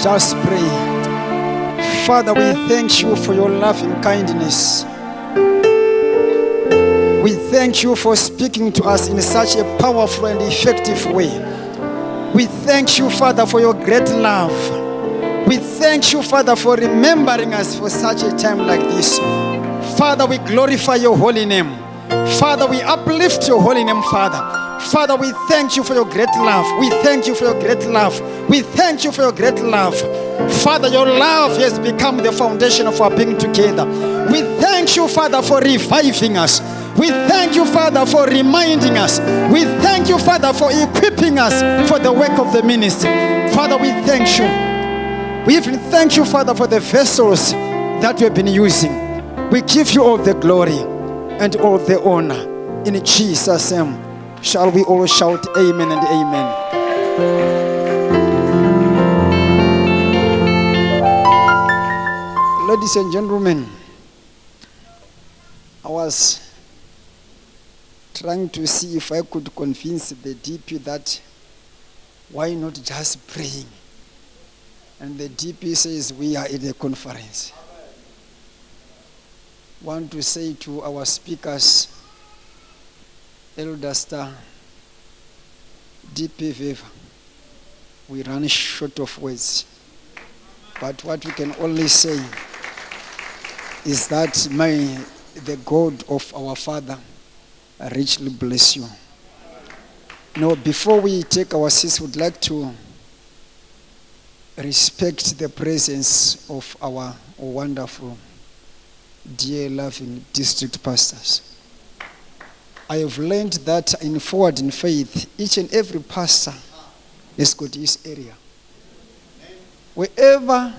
Just pray. Father, we thank you for your loving kindness. We thank you for speaking to us in such a powerful and effective way. We thank you, Father, for your great love. We thank you, Father, for remembering us for such a time like this. Father, we glorify your holy name. Father, we uplift your holy name, Father. Father, we thank you for your great love. We thank you for your great love. We thank you for your great love. Father, your love has become the foundation of our being together. We thank you, Father, for reviving us. We thank you, Father, for reminding us. We thank you, Father, for equipping us for the work of the ministry. Father, we thank you. We even thank you, Father, for the vessels that we have been using. We give you all the glory and all the honor. In Jesus' name, shall we all shout amen and amen. Ladies and gentlemen, I was trying to see if I could convince the DP that why not just praying? And the DP says we are at a conference. Want to say to our speakers, Elder Star, DP Viva, we run short of words. But what we can only say is that the God of our Father richly bless you. Now, before we take our seats, we'd like to respect the presence of our wonderful, dear, loving district pastors. I have learned that in Forward in Faith, each and every pastor has got his area. Wherever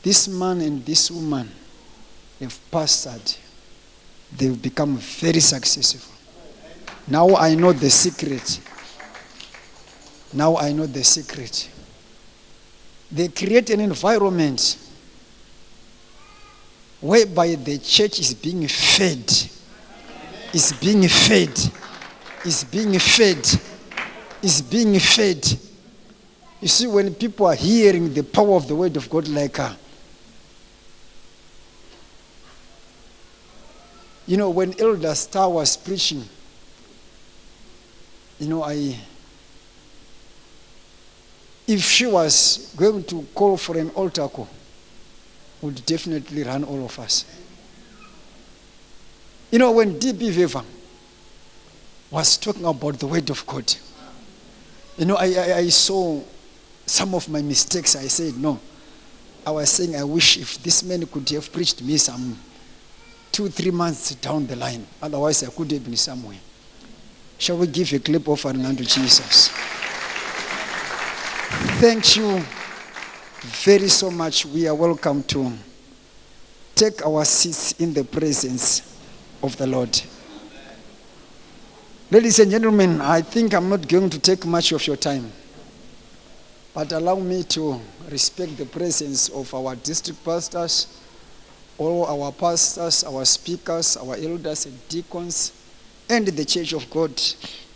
this man and this woman have pastored, they've become very successful. Now I know the secret. Now I know the secret. They create an environment whereby the church is being fed. Is being fed. Is being fed. Is being fed. You see, when people are hearing the power of the word of God like when Elder Star was preaching, if she was going to call for an altar call, would definitely run all of us. When DP Viva was talking about the word of God, I saw some of my mistakes. I said, no. I was saying, I wish if this man could have preached me some 2-3 months down the line. Otherwise, I could have been somewhere. Shall we give a clap offering unto Jesus? Thank you very so much. We are welcome to take our seats in the presence of the Lord. Ladies and gentlemen, I think I'm not going to take much of your time, but allow me to respect the presence of our district pastors, all our pastors, our speakers, our elders and deacons, and the Church of God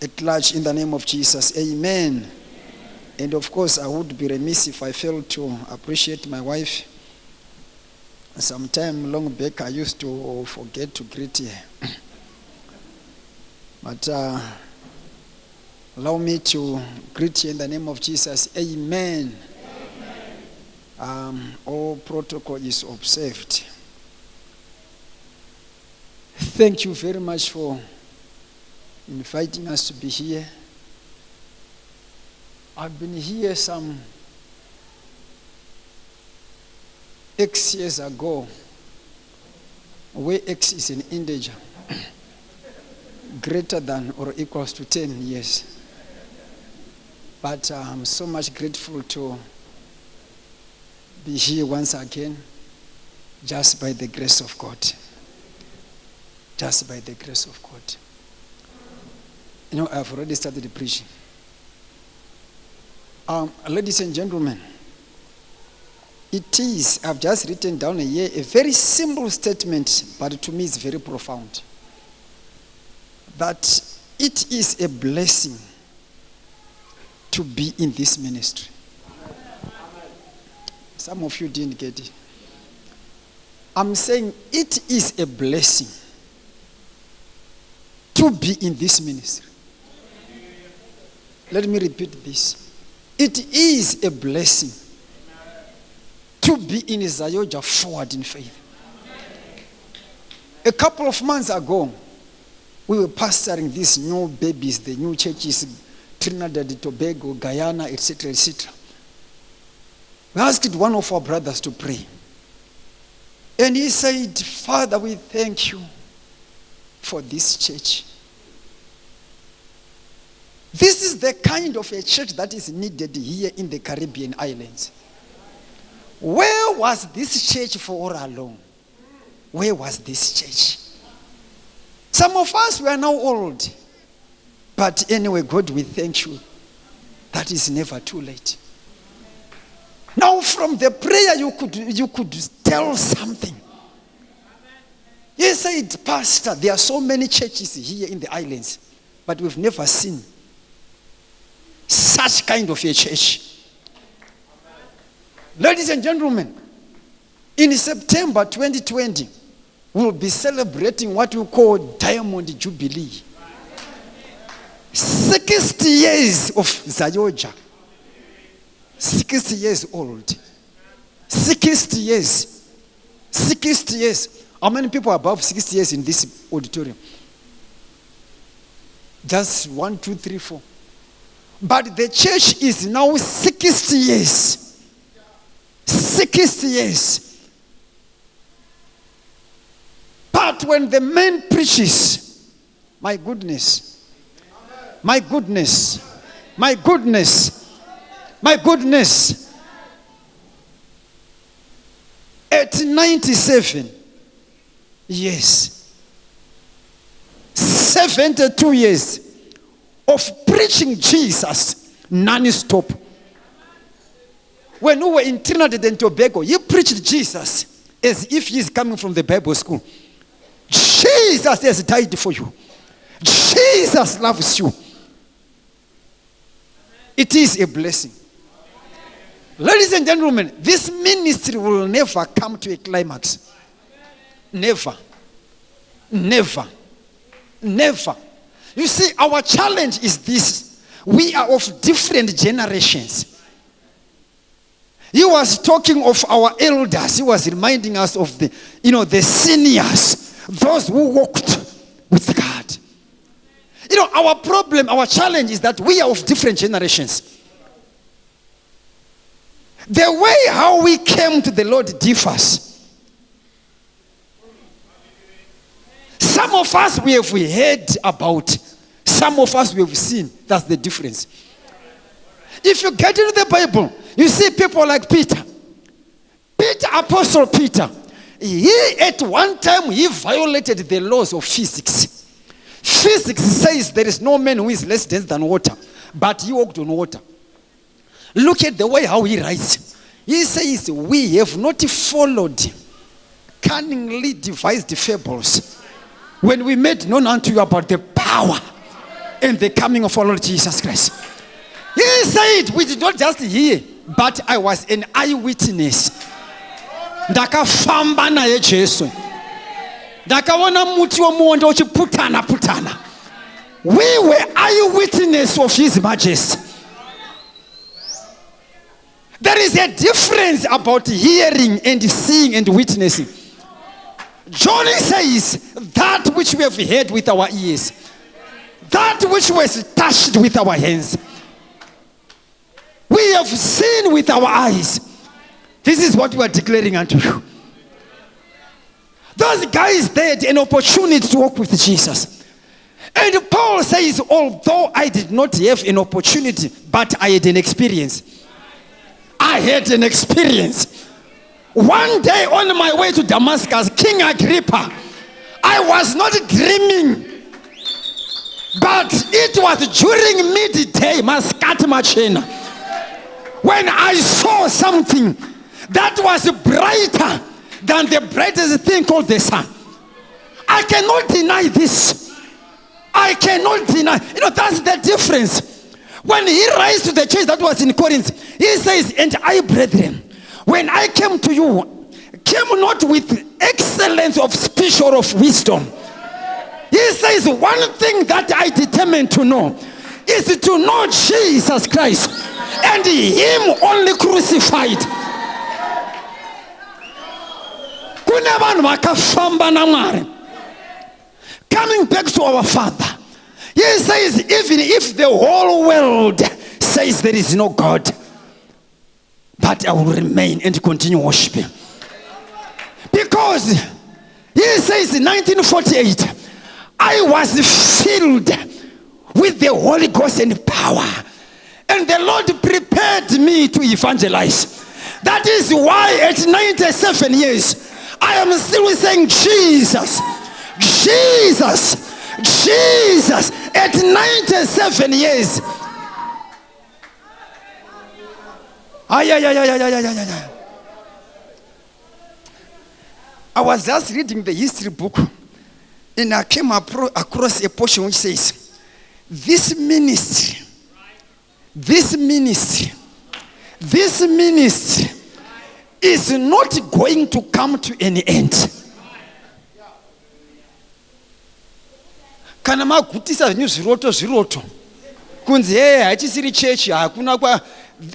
at large in the name of Jesus. Amen. And of course, I would be remiss if I failed to appreciate my wife. Some time long back, I used to forget to greet her. But allow me to greet you in the name of Jesus. Amen. All protocol is observed. Thank you very much for inviting us to be here. I've been here some X years ago, where X is an integer, greater than or equals to 10 years. But I'm so much grateful to be here once again, just by the grace of God. Just by the grace of God. I've already started preaching. Ladies and gentlemen, I've just written down here a very simple statement, but to me it's very profound. That it is a blessing to be in this ministry. Some of you didn't get it. I'm saying it is a blessing to be in this ministry. Let me repeat this. It is a blessing to be in Zayoja forward in faith. A couple of months ago, we were pastoring these new babies, the new churches, Trinidad and Tobago, Guyana, etc., etc. We asked one of our brothers to pray. And he said, Father, we thank you for this church. This is the kind of a church that is needed here in the Caribbean islands. Where was this church for all along? Where was this church? Some of us were now old. But anyway, God, we thank you. That is never too late. Now from the prayer you could tell something. You said, Pastor, there are so many churches here in the islands, but we've never seen such kind of a church. Ladies and gentlemen, in September 2020, we'll be celebrating what we call Diamond Jubilee. 60 years of Zayoja. 60 years old. 60 years. 60 years. How many people are above 60 years in this auditorium? Just 1, 2, 3, 4. But the church is now 60 years. 60 years. But when the man preaches, my goodness, my goodness, my goodness, my goodness. At 97 years, 72 years of preaching Jesus non-stop. When we were in Trinidad and Tobago, he preached Jesus as if he is coming from the Bible school. Jesus has died for you. Jesus loves you. It is a blessing. Ladies and gentlemen, this ministry will never come to a climax. Never. Never. Never. You see, our challenge is this. We are of different generations. He was talking of our elders. He was reminding us of the seniors, those who walked with God. Our problem, our challenge is that we are of different generations. The way how we came to the Lord differs. Some of us we have heard about. Some of us we have seen. That's the difference. If you get into the Bible, you see people like Peter. Apostle Peter. He at one time he violated the laws of physics. Physics says there is no man who is less dense than water. But he walked on water. Look at the way how he writes. He says, we have not followed cunningly devised fables when we made known unto you about the power and the coming of our Lord Jesus Christ. He said, we did not just hear, but I was an eyewitness. Ndakafamba naye Jesu. Ndakaona muti womuonde uchiputana. We were eyewitness of his majesty. There is a difference about hearing and seeing and witnessing. John says, that which we have heard with our ears, that which was touched with our hands, we have seen with our eyes. This is what we are declaring unto you. Those guys, they had an opportunity to walk with Jesus. And Paul says, although I did not have an opportunity, but I had an experience. I had an experience. One day on my way to Damascus, King Agrippa, I was not dreaming, but it was during midday, Maskat Machina, when I saw something that was brighter than the brightest thing called the sun. I cannot deny this. I cannot deny. That's the difference. When he writes to the church that was in Corinth, he says, and I, brethren, When I came to you, came not with excellence of speech or of wisdom. He says, one thing that I determined to know is to know Jesus Christ and him only crucified. Coming back to our Father, he says, even if the whole world says there is no God, but I will remain and continue worshiping. Because he says in 1948, I was filled with the Holy Ghost and power, and the Lord prepared me to evangelize. That is why at 97 years, I am still saying Jesus, Jesus, Jesus. At 97 years. I was just reading the history book, and I came across a portion which says, this ministry is not going to come to an end. Kana magutisa zviroto kunzi hachisiri church hakuna kwa.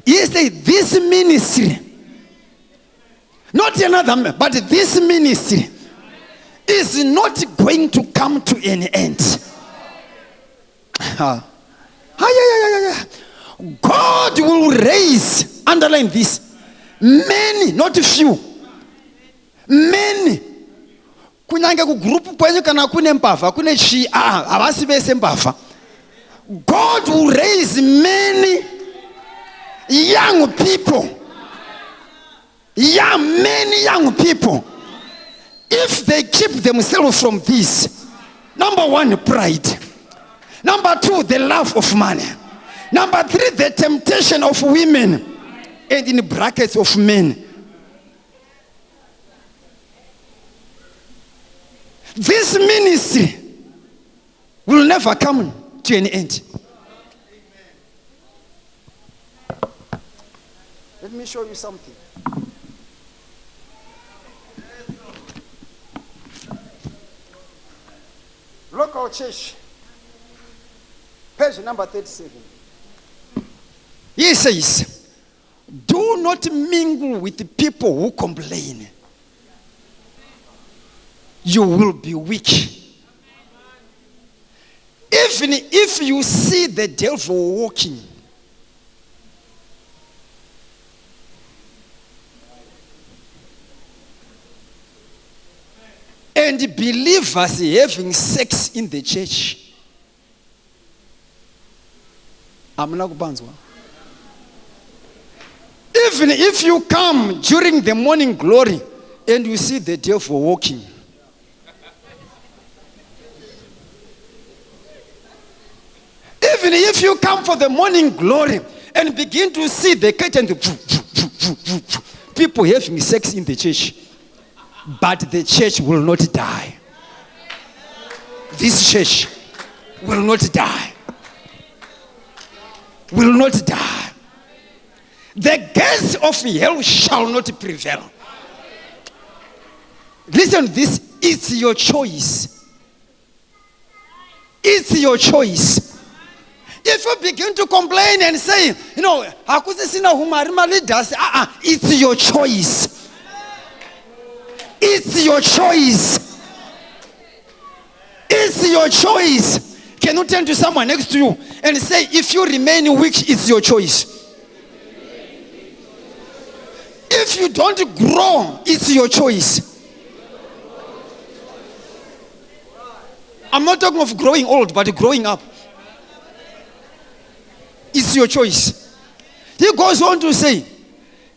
He said this ministry, not another, but this ministry is not going to come to an end. God will raise, underline this, many, not few, many. Kunyange ku group kwenye kana kune mpava kune chi abasi bese mpava. God will raise many young people. Many young people. If they keep themselves from this. Number one, pride. Number two, the love of money. Number three, the temptation of women. And in brackets of men. This ministry will never come to an end. Let me show you something. Local church, page number 37. He says, do not mingle with the people who complain. You will be weak. Even if you see the devil walking, and believers having sex in the church, even if you come during the morning glory and you see the devil walking, even if you come for the morning glory and begin to see the curtain, people having sex in the church, but the church will not die. This church will not die. Will not die. The gates of hell shall not prevail. Listen to this. It's your choice. It's your choice. If you begin to complain and say, it's your choice. It's your choice. It's your choice. Can you turn to someone next to you and say, if you remain weak, it's your choice. If you don't grow, it's your choice. I'm not talking of growing old, but growing up. It's your choice. He goes on to say,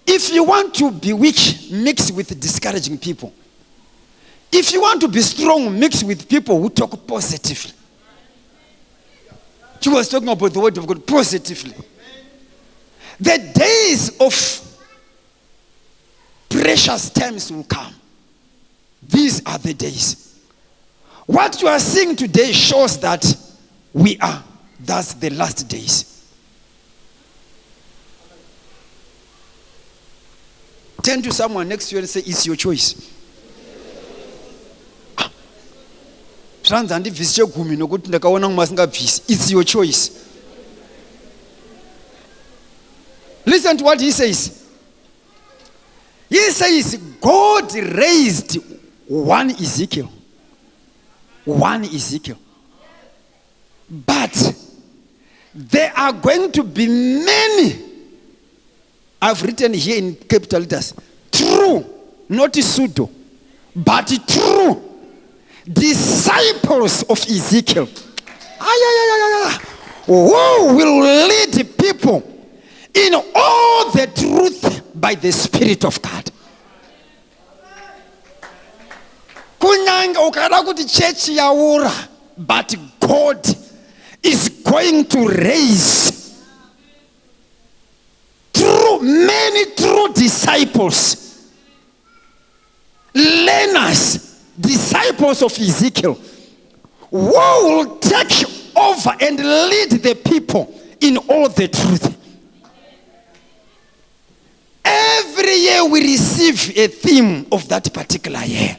if you want to be weak, mix with discouraging people. If you want to be strong, mix with people who talk positively. She was talking about the word of God positively. The days of precious times will come. These are the days. What you are seeing today shows that that's the last days. Turn to someone next to you and say, it's your choice. It's your choice. Listen to what he says. He says, God raised one Ezekiel. But there are going to be many. I've written here in capital letters. True, not pseudo, but true disciples of Ezekiel. Who will lead people in all the truth by the Spirit of God. Kunyanga ukada kuti church yaura, but God is going to raise many true disciples, learners, disciples of Ezekiel, who will take over and lead the people in all the truth. Every year we receive a theme of that particular year.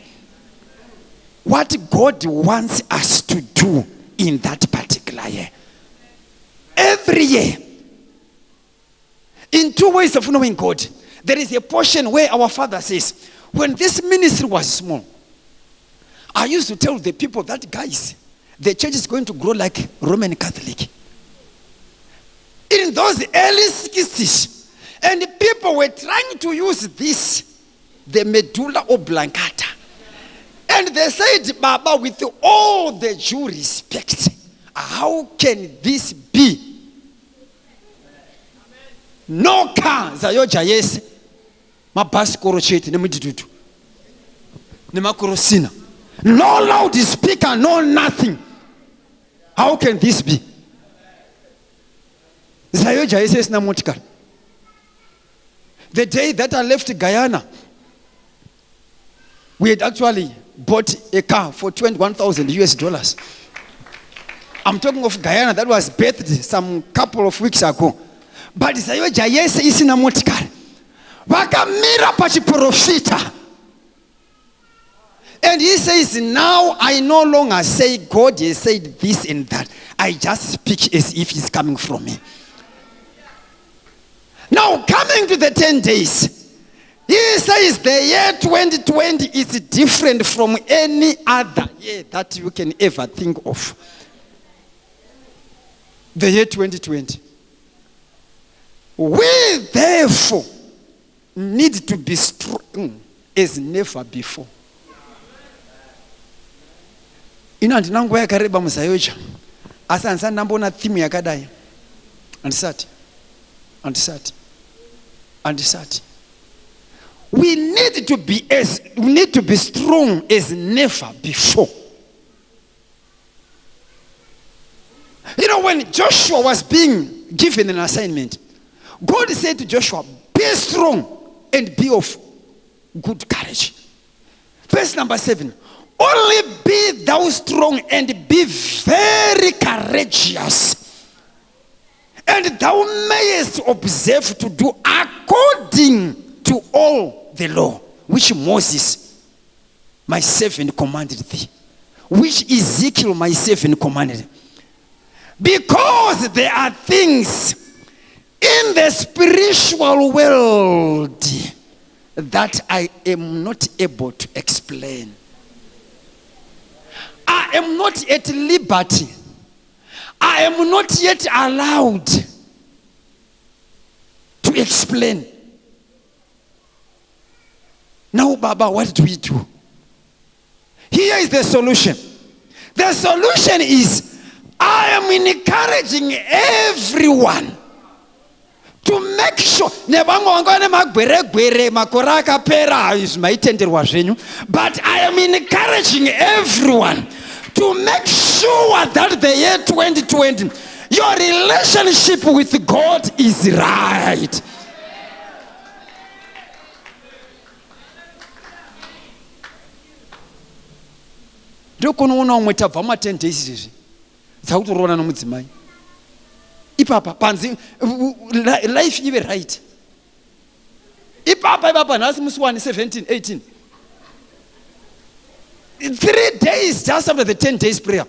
What God wants us to do in that particular year. Every year. In two ways of knowing God. There is a portion where our Father says, when this ministry was small, I used to tell the people that, guys, the church is going to grow like Roman Catholic. In those early 60s, and people were trying to use this, the medulla oblongata. And they said, Baba, with all the due respect, how can this be? No car, Zayoja, yes. My bus korochete, nemidudu. Nemakorosina. No loudspeaker, no nothing. How can this be? Zayoja, yes, namotikar. The day that I left Guyana, we had actually bought a car for $21,000. I'm talking of Guyana that was birthed some couple of weeks ago. But Zayoja yes isina motikari. Vakamira pachiprofita. And he says, now I no longer say God has said this and that. I just speak as if it's coming from me. Now coming to the 10 days, he says the year 2020 is different from any other year that you can ever think of. The year 2020. We therefore need to be strong as never before. Ina ndinangu yakareba musayocha. Asa ansana mbona theme yakadai. Andisati. We need to be strong as never before. You know, when Joshua was being given an assignment, God said to Joshua, be strong and be of good courage. Verse number 7. Only be thou strong and be very courageous, and thou mayest observe to do according to all the law which Moses my servant commanded thee, which Ezekiel my servant commanded. Because there are things in the spiritual world that I am not able to explain. I am not at liberty. I am not yet allowed to explain. Now, Baba, what do we do? Here is the solution. The solution is, I am encouraging everyone to make sure, but I am encouraging everyone to make sure that the year 2020, your relationship with God is right. Ipapa panzi life ibe right. Ipapa nasi muswani 17, 18. 3 days just after the 10 days prayer.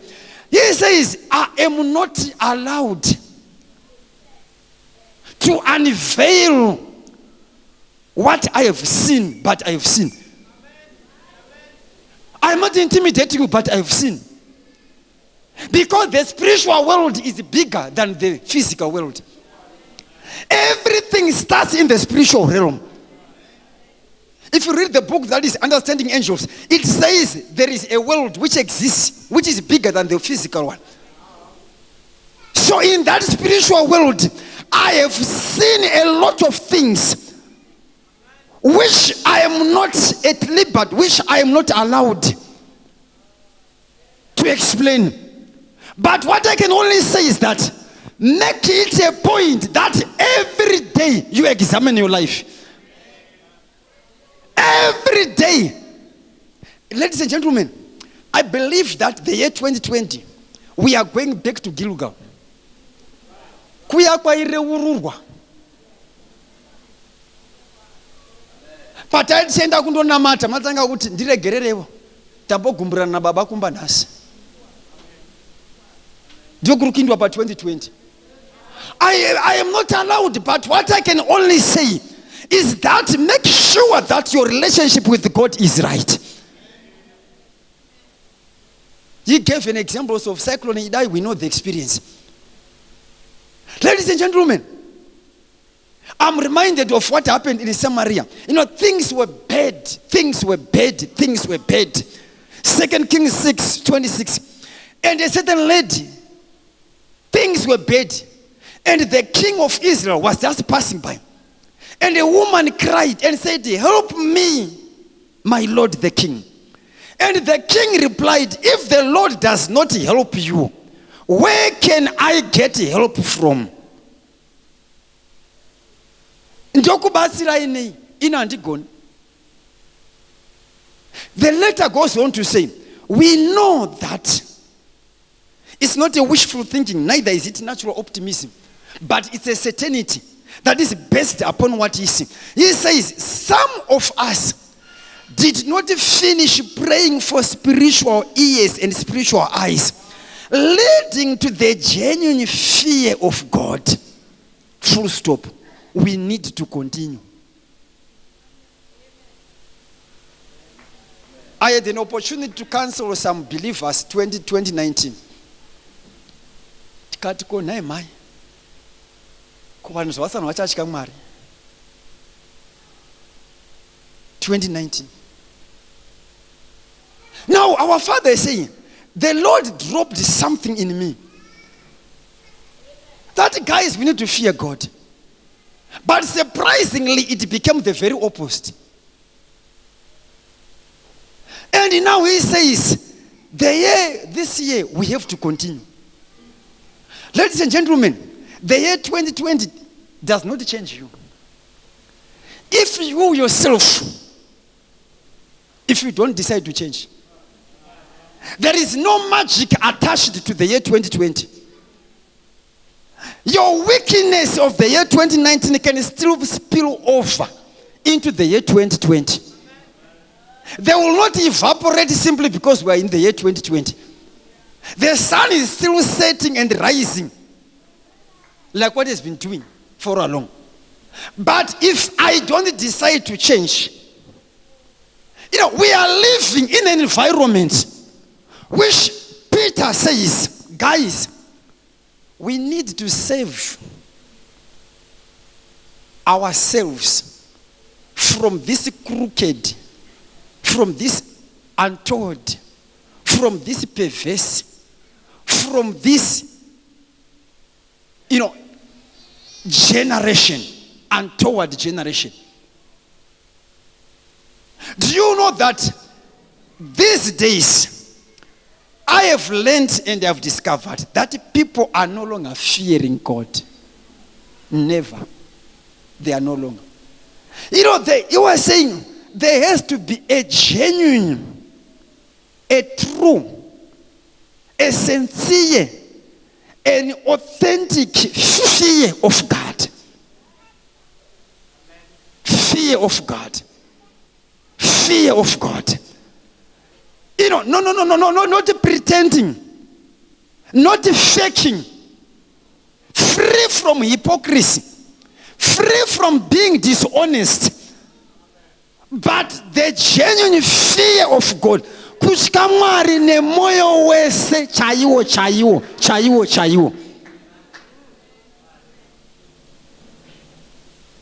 He says, I am not allowed to unveil what I have seen, but I have seen. I'm not intimidating you, but I have seen. Because the spiritual world is bigger than the physical world. Everything starts in the spiritual realm. If you read the book that is Understanding Angels, it says there is a world which exists, which is bigger than the physical one. So in that spiritual world, I have seen a lot of things which I am not at liberty, which I am not allowed to explain. But what I can only say is that make it a point that every day you examine your life. Every day. Ladies and gentlemen, I believe that the year 2020, we are going back to Gilgal. Kuya kwa irewururwa. Patachenda kundonamata matanga kuti ndiregererewo. Tambogumburana na baba kumba nasi. Ndiokurukindwa pa 2020. I am not allowed, but what I can only say is that make sure that your relationship with God is right. He gave an example of Cyclone Idai. We know the experience. Ladies and gentlemen, I'm reminded of what happened in Samaria. You know, things were bad. Things were bad. Things were bad. 2 Kings 6:26. And a certain lady, things were bad. And the king of Israel was just passing by. And a woman cried and said, help me, my Lord the king. And the king replied, if the Lord does not help you, where can I get help from? The letter goes on to say, we know that it's not a wishful thinking, neither is it natural optimism, but it's a certainty that is based upon what he sees. He says, some of us did not finish praying for spiritual ears and spiritual eyes, leading to the genuine fear of God. Full stop. We need to continue. I had an opportunity to counsel some believers 2019. Tikatiko nae mai. Kuvanhu zvavasana vachachika Mwari. 2019. Now our father is saying, the Lord dropped something in me. That guys, we need to fear God. But surprisingly, it became the very opposite. And now he says, this year, we have to continue. Ladies and gentlemen, the year 2020 does not change you. If you yourself, if you don't decide to change, there is no magic attached to the year 2020. Your weakness of the year 2019 can still spill over into the year 2020. They will not evaporate simply because we are in the year 2020. The sun is still setting and rising like what it's been doing for a long. But if I don't decide to change, we are living in an environment which Peter says, guys, we need to save ourselves from this crooked, from this untoward, from this perverse, from this, generation, untoward generation. Do you know that these days, I have learned and I have discovered that people are no longer fearing God. Never. They are no longer. You are saying there has to be a genuine, a true, a sincere, an authentic fear of God. fear of God. Fear of God. No, not pretending. Not faking. Free from hypocrisy. Free from being dishonest. But the genuine fear of God. Kutya Mwari nemoyo wese chaiwo.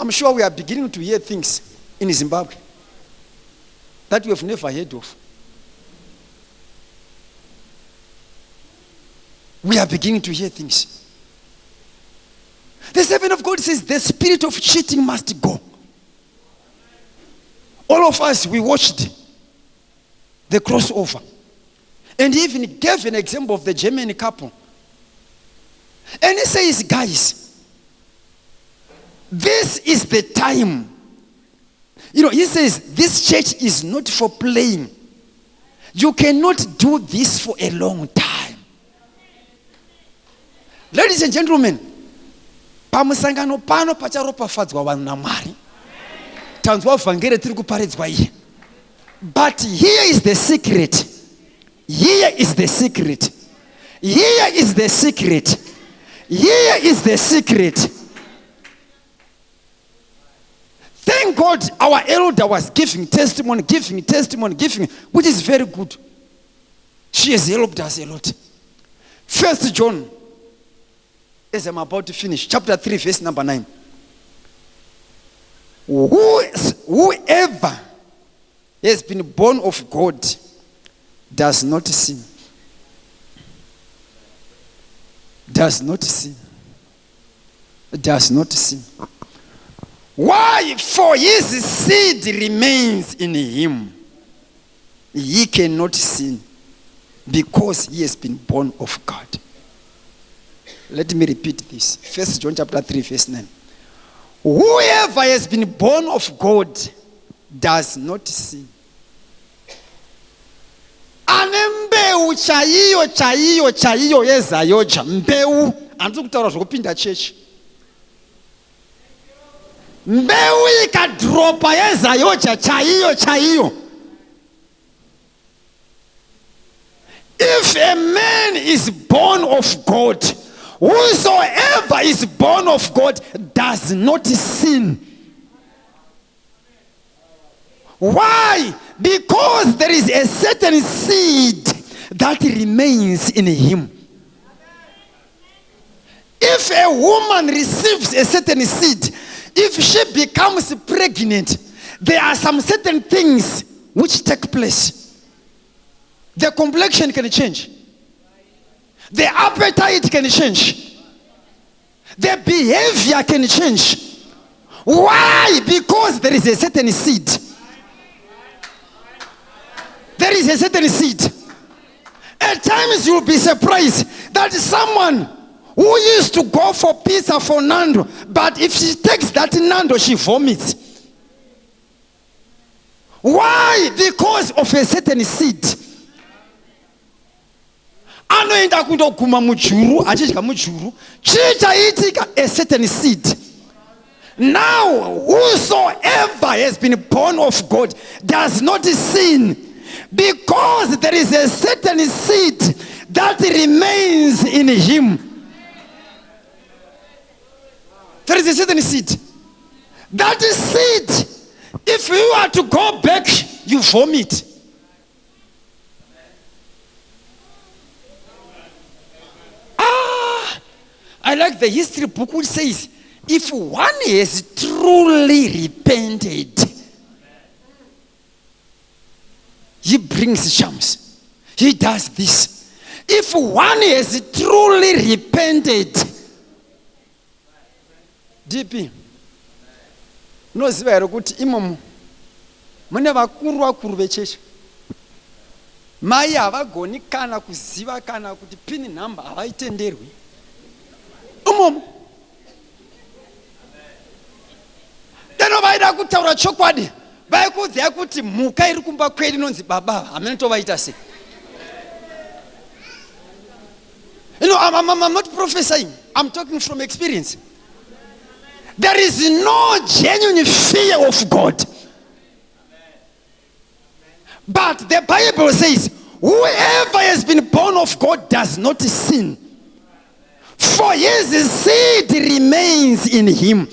I'm sure we are beginning to hear things in Zimbabwe that we have never heard of. We are beginning to hear things. The servant of God says the spirit of cheating must go. All of us, we watched the crossover. And he even gave an example of the German couple. And he says, guys, this is the time. He says, this church is not for playing. You cannot do this for a long time. Ladies and gentlemen, pamusangano pano pacharopafadzwa vanhu naMwari. Tanzwa vhangeri tiri kuparidzwa iye. But here is the secret. Here is the secret. Here is the secret. Here is the secret. Thank God our elder was giving testimony, which is very good. She has helped us a lot. 1 John, as I'm about to finish, chapter 3, verse number 9. Whoever has been born of God does not sin. Does not sin. Does not sin. Why? For his seed remains in him. He cannot sin because he has been born of God. Let me repeat this. 1 John chapter 3, verse 9. Whoever has been born of God does not sin. Anembeu chaiyo yezayoja. Mbeu. Anzu kutaura zvokupinda church. Mbeu ikadropa yezayoja chaiyo. If a man is born of God, whosoever is born of God does not sin. Why? Because there is a certain seed that remains in him. If a woman receives a certain seed, if she becomes pregnant, there are some certain things which take place. The complexion can change. The appetite can change. The behavior can change. Why? Because there is a certain seed. There is a certain seed. At times you'll be surprised that someone who used to go for pizza for Nando, but if she takes that Nando, she vomits. Why? Because of a certain seed. Anoenda kundoguma mujuru, achidya mujuru, chichaitika a certain seed. Now, whosoever has been born of God does not sin, because there is a certain seed that remains in him. There is a certain seed. That seed, if you are to go back, you vomit. I like the history book which says, if one has truly repented, he brings charms. He does this. If one has truly repented, DP, noziva here kuti imomo mune vakuru vechechi. Mai havagoni kana kuziva kana kuti pin number havaitenderwi. Umomo. Deno vaida kutaura chokwadi. Vaikudziya kuti mhuka iri kumba kwedu inonzi baba hamene tovaita sei. I'm not prophesying. I'm talking from experience. There is no genuine fear of God. But the Bible says, whoever has been born of God does not sin. For his seed remains in him.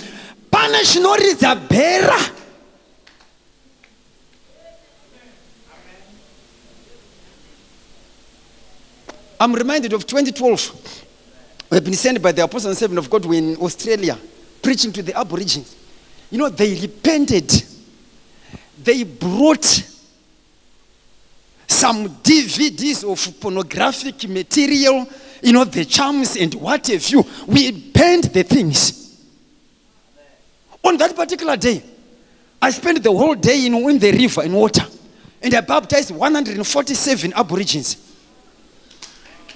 Punish no rizabera. I'm reminded of 2012. We have been sent by the Apostles and Servants of God. We're in Australia preaching to the Aborigines. You know, they repented. They brought some DVDs of pornographic material, you know, the charms and what have you. We banned the things. On that particular day, I spent the whole day in the river, in water. And I baptized 147 Aborigines.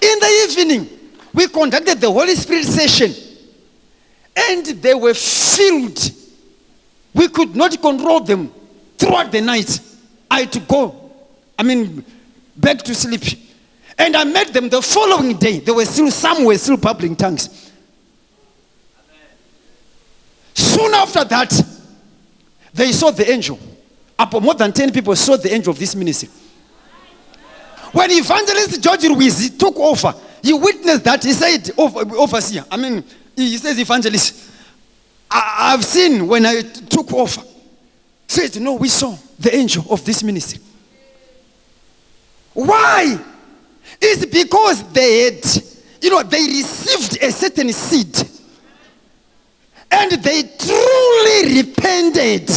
In the evening, we conducted the Holy Spirit session. And they were filled. We could not control them throughout the night. I had to go, back to sleep. And I met them the following day. Some were still babbling tongues. Soon after that, they saw the angel. More than 10 people saw the angel of this ministry. When Evangelist George Ruiz took over, he witnessed that. He said, overseer, he says, evangelist, I've seen when I took over. He said, no, we saw the angel of this ministry. Why? It's because they had, they received a certain seed. And they truly repented.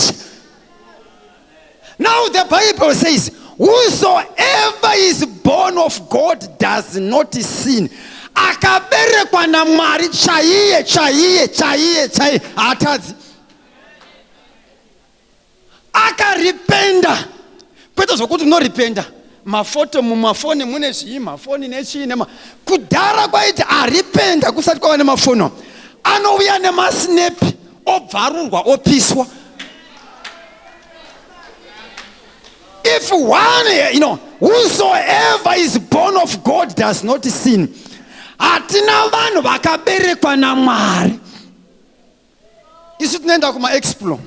Now the Bible says, whosoever is born of God does not sin. Akaberekwa na mari chaiye atazi. Akaripenda. Kweta zokuti no ripenda. Mafoto mumafone mune zvi mafoni nechine kudhara kwaiti aripenda kusati kwava nemafono. Anouya nemasnepi obvarurwa opiswa. If one, whosoever is born of God does not sin. Atina vanhu vakaberekwa naMwari. Isu tinoenda kuma-explore.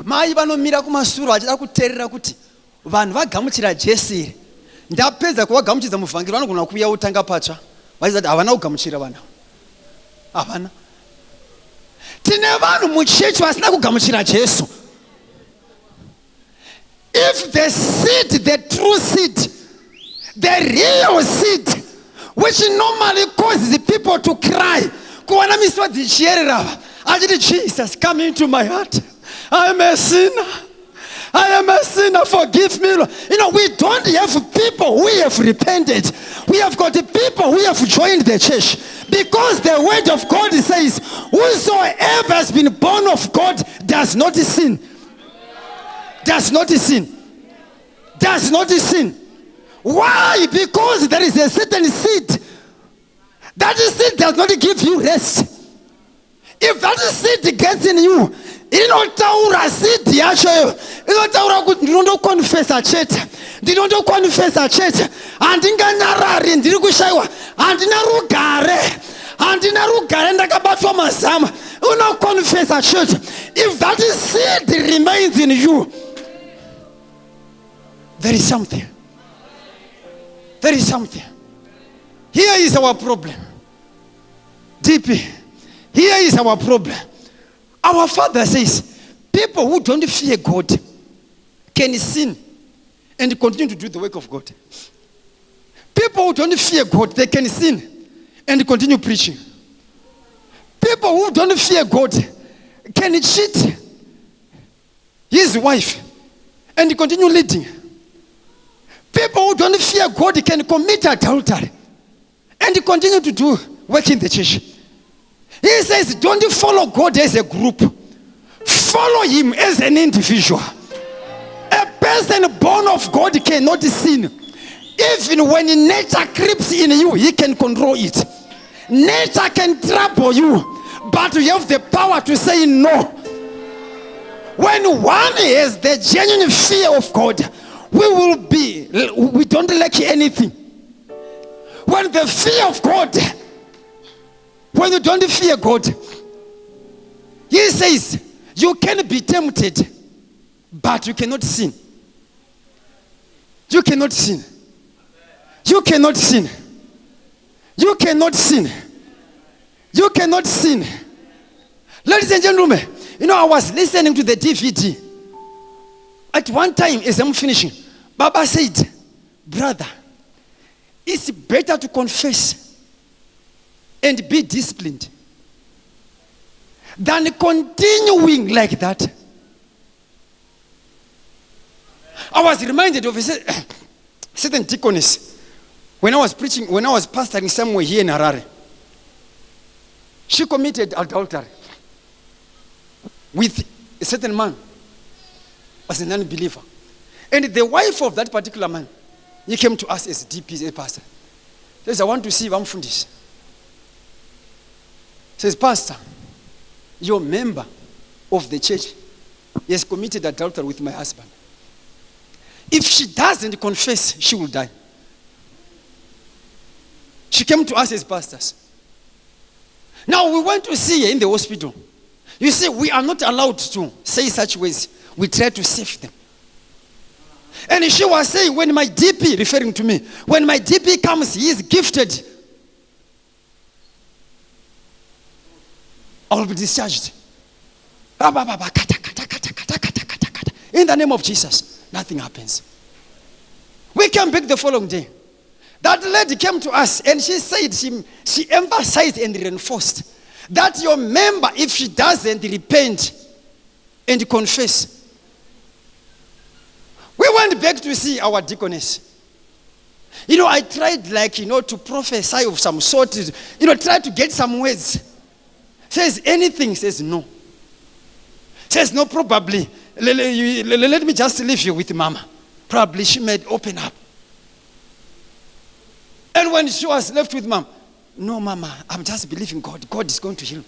Mai vanomira kumasuro vachida kuteerera kuti vanhu vagamuchira Jesu here. Ndapedza kuvagamuchidza muvhangeri vanogona kuuya utanga patsva. Vachizati havana kugamuchira vana. Havana. Tine vanhu muchechi vasina kugamuchira Jesu. If the seed, the true seed, the real seed, which normally causes people to cry, Jesus, come into my heart. I am a sinner. I am a sinner. Forgive me. We don't have people who have repented. We have got people who have joined the church. Because the word of God says, whosoever has been born of God does not sin. Does not sin. Does not sin. Why? Because there is a certain seed. That seed does not give you rest. If that seed gets in you, inotaura seed yacho, inotaura kuti ndinokonfessa chete, ndinokonfessa chete, handinganarari ndiri kushaiwa, handina rugare ndakabatwa mazama, unokonfessa chete. If that seed remains in you, there is something. There is something. Here is our problem. DP, here is our problem. Our Father says, people who don't fear God can sin and continue to do the work of God. People who don't fear God, they can sin and continue preaching. People who don't fear God can cheat his wife and continue leading. People who don't fear God can commit adultery and continue to do work in the church. He says, don't follow God as a group. Follow him as an individual. A person born of God cannot sin. Even when nature creeps in you, he can control it. Nature can trouble you, but you have the power to say no. When one has the genuine fear of God, we don't lack anything. When the fear of God, when you don't fear God, He says, you can be tempted, but you cannot sin. You cannot sin. You cannot sin. You cannot sin. You cannot sin. Ladies and gentlemen, I was listening to the DVD. At one time, as I'm finishing, Baba said, brother, it's better to confess and be disciplined than continuing like that. I was reminded of a certain deaconess when I was pastoring somewhere here in Harare. She committed adultery with a certain man, was a non-believer. And the wife of that particular man, he came to us as DP, as pastor. Says, I want to see Vamfundis. Says, Pastor, you're a member of the church. He has committed adultery with my husband. If she doesn't confess, she will die. She came to us as pastors. Now we went to see her in the hospital. You see, we are not allowed to say such words. We try to save them. And she was saying, when my DP, referring to me, when my DP comes, he is gifted, I will be discharged. In the name of Jesus, nothing happens. We came back the following day. That lady came to us and she said, she emphasized and reinforced that your member, if she doesn't repent and confess. We went back to see our deaconess. I tried to prophesy of some sort, try to get some words. Says anything, says no. Says no, probably. Let me just leave you with Mama. Probably she might open up. And when she was left with Mom, no, Mama, I'm just believing God. God is going to heal.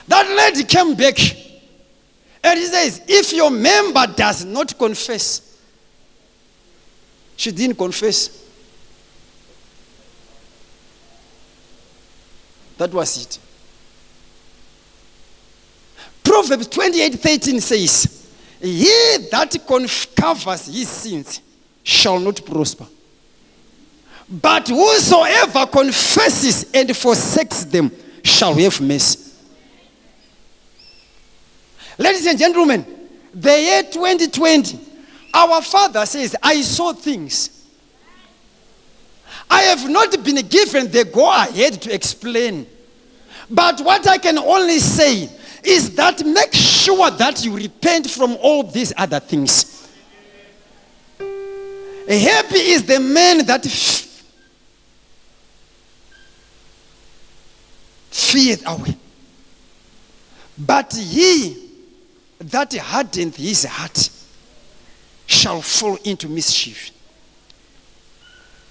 That lady came back. And he says, if your member does not confess, she didn't confess. That was it. Proverbs 28:13 says, he that covers his sins shall not prosper. But whosoever confesses and forsakes them shall have mercy. Ladies and gentlemen, the year 2020, our Father says, I saw things. I have not been given the go-ahead to explain. But what I can only say is that make sure that you repent from all these other things. Happy is the man that feareth away. But he that hardeneth his heart shall fall into mischief.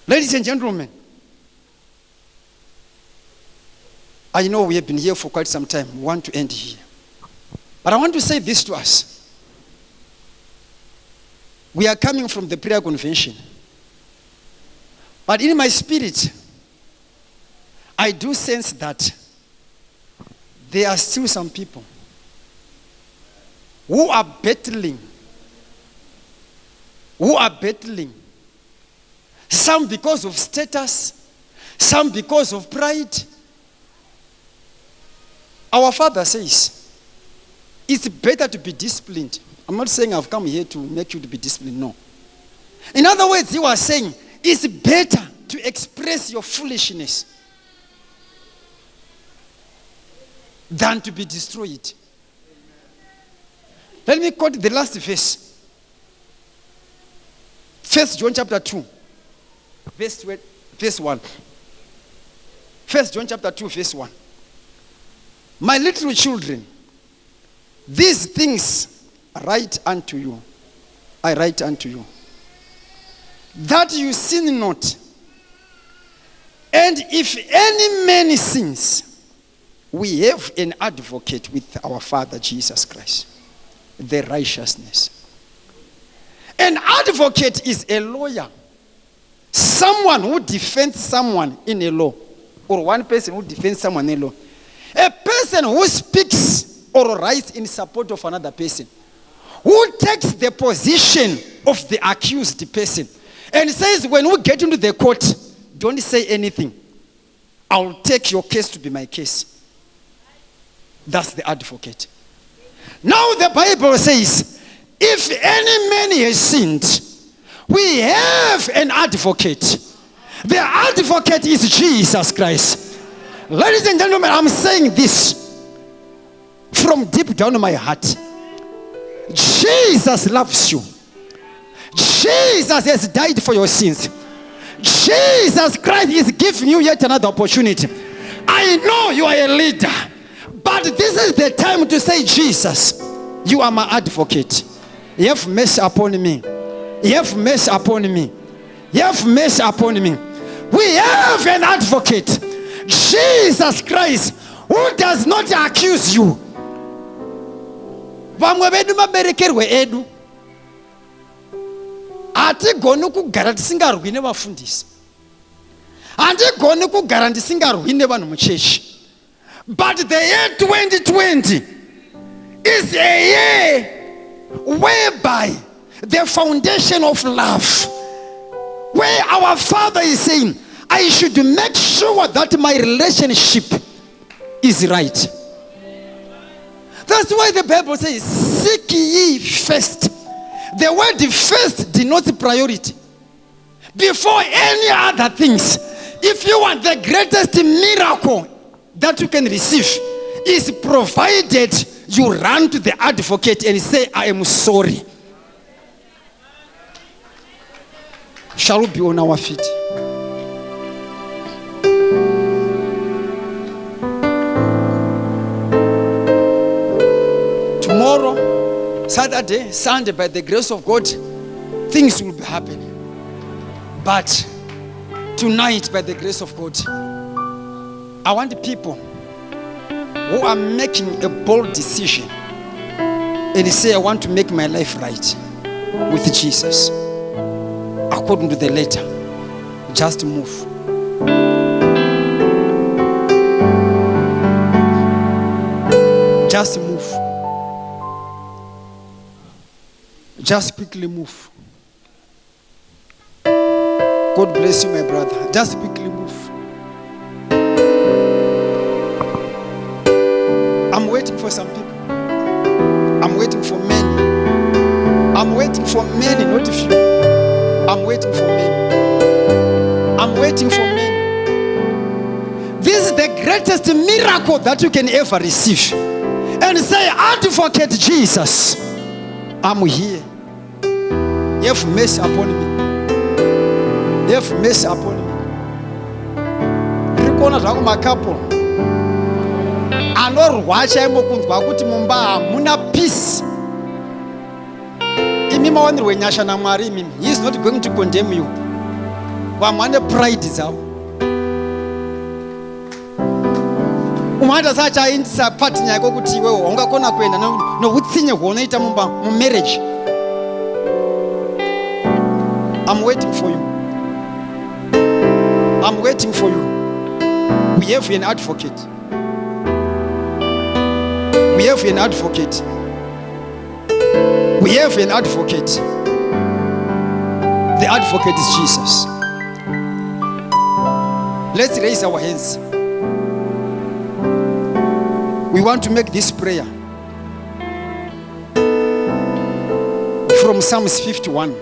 Ladies and gentlemen, I know we have been here for quite some time. We want to end here. But I want to say this to us. We are coming from the prayer convention. But in my spirit, I do sense that there are still some people who are battling. Some because of status, some because of pride. Our Father says, it's better to be disciplined. I'm not saying I've come here to make you to be disciplined, no. In other words, you are saying, it's better to express your foolishness than to be destroyed. Let me quote the last verse. 1 John chapter 2, verse 1. 1 John chapter 2, verse 1. My little children, these things I write unto you, that you sin not. And if any man sins, we have an advocate with our Father Jesus Christ, the righteousness. An advocate is a lawyer, someone who defends someone in a law, or one person who defends someone in a law. A person who speaks or rise in support of another person, who takes the position of the accused person and says, when we get into the court, don't say anything. I'll take your case to be my case. That's the advocate. Now the Bible says, if any man has sinned, we have an advocate. The advocate is Jesus Christ. Ladies and gentlemen, I'm saying this from deep down in my heart. Jesus loves you. Jesus has died for your sins. Jesus Christ is giving you yet another opportunity. I know you are a leader, but this is the time to say, Jesus, you are my advocate. You have mercy upon me. You have mercy upon me. You have mercy upon me. We have an advocate, Jesus Christ, who does not accuse you. Vamwe vedu maberekerwe edu hatigoni kugara tisingarwi nevafundisi, handigoni kugara ndisingarwi nevanhu muchechi. But the year 2020 is a year whereby the foundation of love, where our Father is saying, I should make sure that my relationship is right. That's why the Bible says, seek ye first. The word first denotes priority. Before any other things, if you want the greatest miracle that you can receive, is provided you run to the advocate and say, I am sorry. Shall we be on our feet? Tomorrow, Saturday, Sunday, by the grace of God, things will be happening. But tonight, by the grace of God, I want the people who are making a bold decision and say, I want to make my life right with Jesus, according to the letter, just move. Just move. Just quickly move. God bless you, my brother. Just quickly move. I'm waiting for some people. I'm waiting for many. I'm waiting for many, not a few. I'm waiting for many. I'm waiting for many. This is the greatest miracle that you can ever receive. And say, Advocate Jesus, I'm here. You have mercy upon me. You have mercy upon me. Rikona zvangu makapo anorwacha imokunzwa kuti mumba hamuna peace. Imi mawanirwe nyasha naMwari imimi. He is not going to condemn you. Vamwane pride dzavo. Umanda sacha indisa partner yako kuti iwewe ungakona kuenda noutsinye hwonoita mumba mu marriage. I'm waiting for you. I'm waiting for you. We have an advocate. We have an advocate. We have an advocate. The advocate is Jesus. Let's raise our hands. We want to make this prayer from Psalms 51.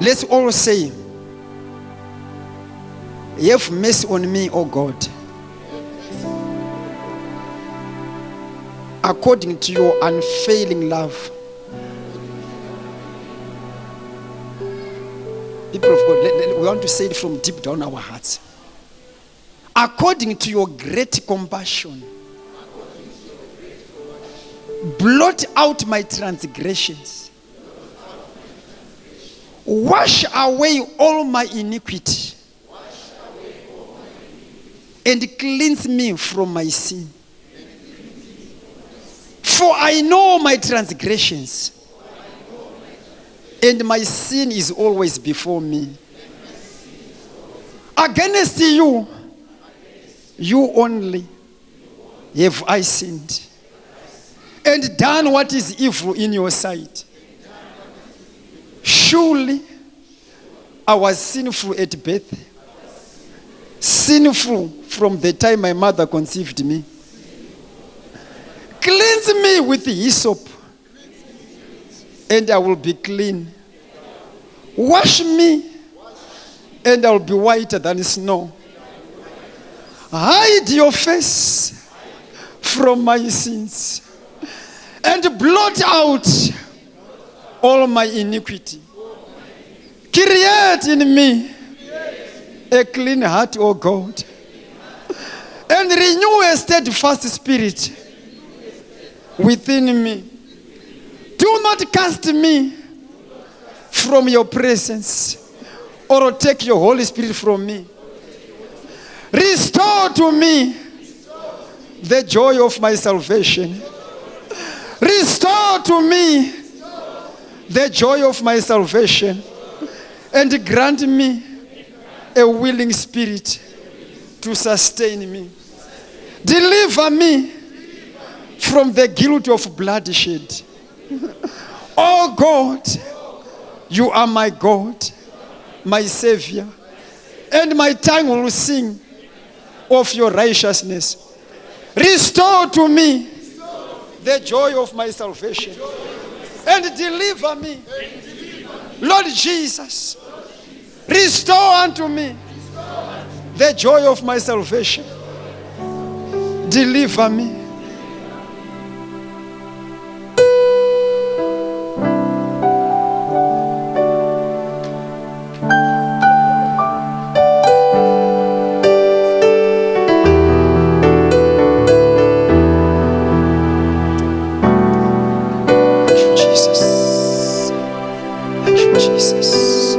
Let's all say, have mercy on me, O God, according to your unfailing love. People of God, we want to say it from deep down our hearts. According to your great compassion, blot out my transgressions. Wash away all my iniquity. And cleanse me from my sin. For I know my transgressions. And my sin is always before me. Against you, you only, have I sinned and done what is evil in your sight? Surely I was sinful at birth, sinful from the time my mother conceived me. Cleanse me with hyssop, and I will be clean. Wash me, and I will be whiter than snow. Hide your face from my sins, and blot out all my iniquity. Create in me a clean heart, O God, and renew a steadfast spirit within me. Do not cast me from your presence, or take your Holy Spirit from me. Restore to me the joy of my salvation. Restore to me the joy of my salvation, and grant me a willing spirit to sustain me. Deliver me from the guilt of bloodshed. Oh God, you are my God, my Savior, and my tongue will sing of your righteousness. Restore to me the joy of my salvation, and deliver me, Lord Jesus. Restore unto me the joy of my salvation. Deliver me. Thank you, Jesus. Thank you, Jesus.